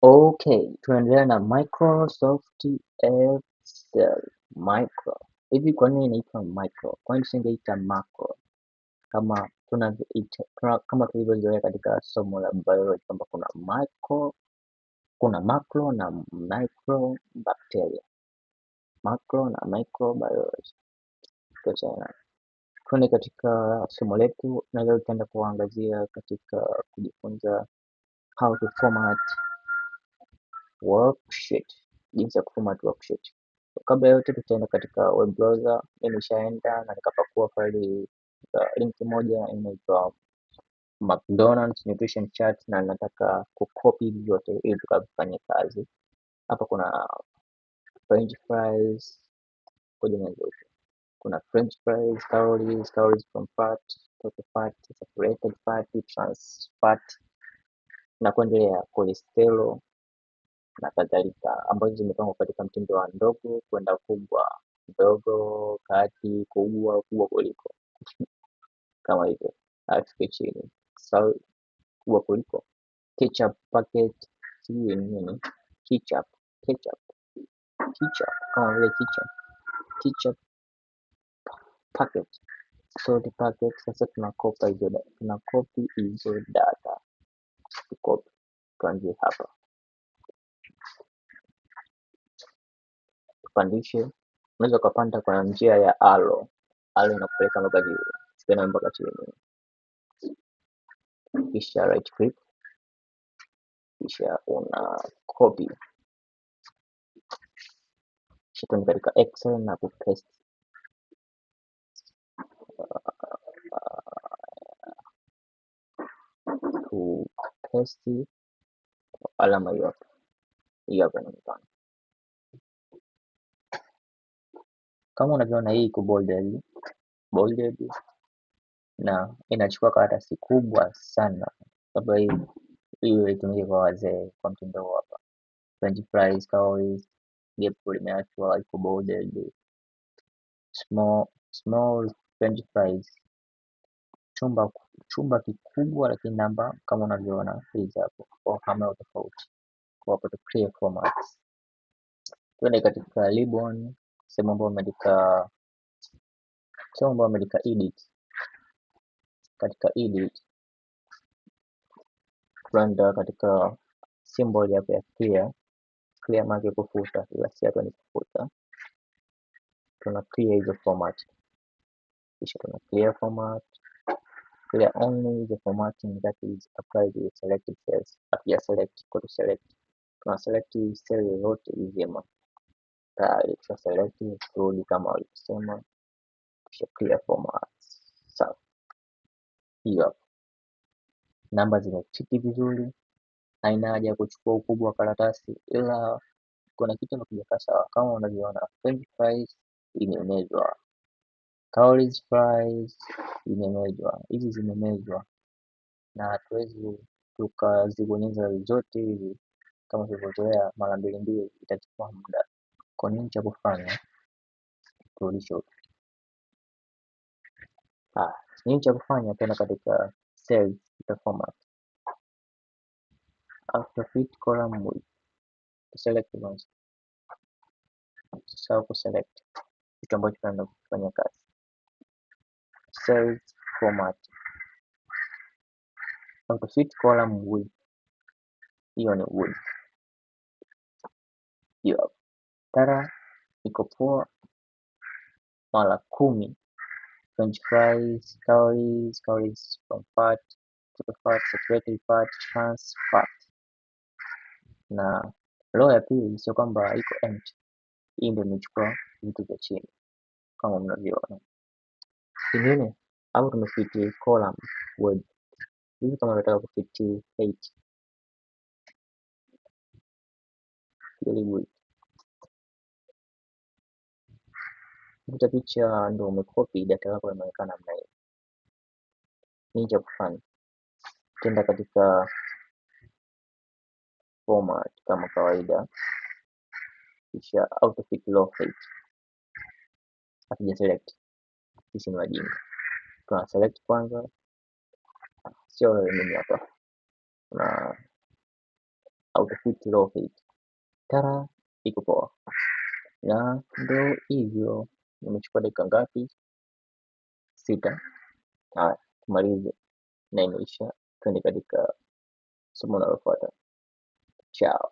Okay, tunaendelea na Microsoft Excel. Micro. Hivi kwa nini inaitwa micro? Kwa nini tusingeita macro kama tunavyoita kama tulivyozoea katika somo la biology kwamba kuna macro na micro bacteria. Macro na microbiology. Tuachana. Tuende katika somo letu na leo tutaenda kuangazia katika kujifunza how to format worksheet, jinsi ya kuformat worksheet. Kabla ya yote tutaenda katika web browser. Mimi nishaenda na nikapakua faili link moja inaitwa McDonald's nutrition chart na nataka kucopy vyote ili tukafanye kazi. Hapa kuna french fries, kuna french fries, calories from fat, total fat, saturated fat, trans fat na kuendelea, cholesterol na kadhalika, ambazo zimepangwa katika mtindo wa ndogo kwenda kubwa, ndogo, kati, kubwa, kubwa kuliko kama hivyo. Afike chini kubwa kuliko ketchup packet, sijui ni nini ketchup kama vile ketchup packet, salt packet. Sasa tunakopi hizo data, tuanzie hapa, tupandishe. Unaweza ukapanda kwa njia ya arrow inakupeleka mpaka juu, tena mpaka chini, kisha right click, kisha una copy, kisha tuende katika Excel na kupaste. Kupaste alama hiyo hapa inaonekana kama unavyoona, hii iko bolded na inachukua karatasi kubwa sana, sababu hiyo itumike kwa wazee kwa mtindo huu hapa. French fries, calories, gap limeachwa, iko bolded. Small french fries, chumba kikubwa, lakini namba kama unavyoona hizi hapo kwa hamna tofauti. Kwa hapo tu clear formats. Tuende katika ribbon, sehemu ambayo imeandika edit. Katika edit tunaenda katika symbol hapo ya clear maana kufuta, ila si hapa ni kufuta. Tuna clear hizo format, kisha tuna clear format, clear only the formatting that is applied to the selected cells. After select, go to select, tuna select cell yoyote izima tayari, kisha select turudi kama walivyosema, kisha clear format. Sawa, hiyo namba zimefiti vizuri, haina haja ya kuchukua ukubwa wa karatasi, ila kuna kitu nakijakaa sawa. Kama unavyoona french fries imemezwa, calories fries imemezwa, hizi zimemezwa na hatuwezi tukazibonyeza zote hizi kama tulivyozoea mara mbili, itachukua muda. Kwa nini? Cha kufanya turudishe huko. Nini cha kufanya? Tena katika cells format, after fit column width, select once, usisahau kuselect kitu ambacho tunaenda kufanya kazi. Cells format, after fit column width, hiyo ni width hiyo tara iko poa mara 10. French fries, calories from fat, total fat, saturated fat, trans fat. Na row ya pili sio kwamba iko empty, hii ndio imechukua vitu vya chini kama mnavyoona. Kingine hapo tumefiti column width, hivi kama unataka kufiti 8 ili width, kuta picha ndio umekopi data yako inaonekana namna hiyo. Nini cha kufanya? Tenda katika format kama kawaida, kisha auto fit low height. Hatuja select, sisi ni wajinga, tuna select kwanza, sio mimi hapa, na Autofit low fit. Tara, iko poa. Na ndo hivyo, nimechukua dakika ngapi? 6. Haya, tumalize na imeisha. Twende katika somo linalofuata. Ciao.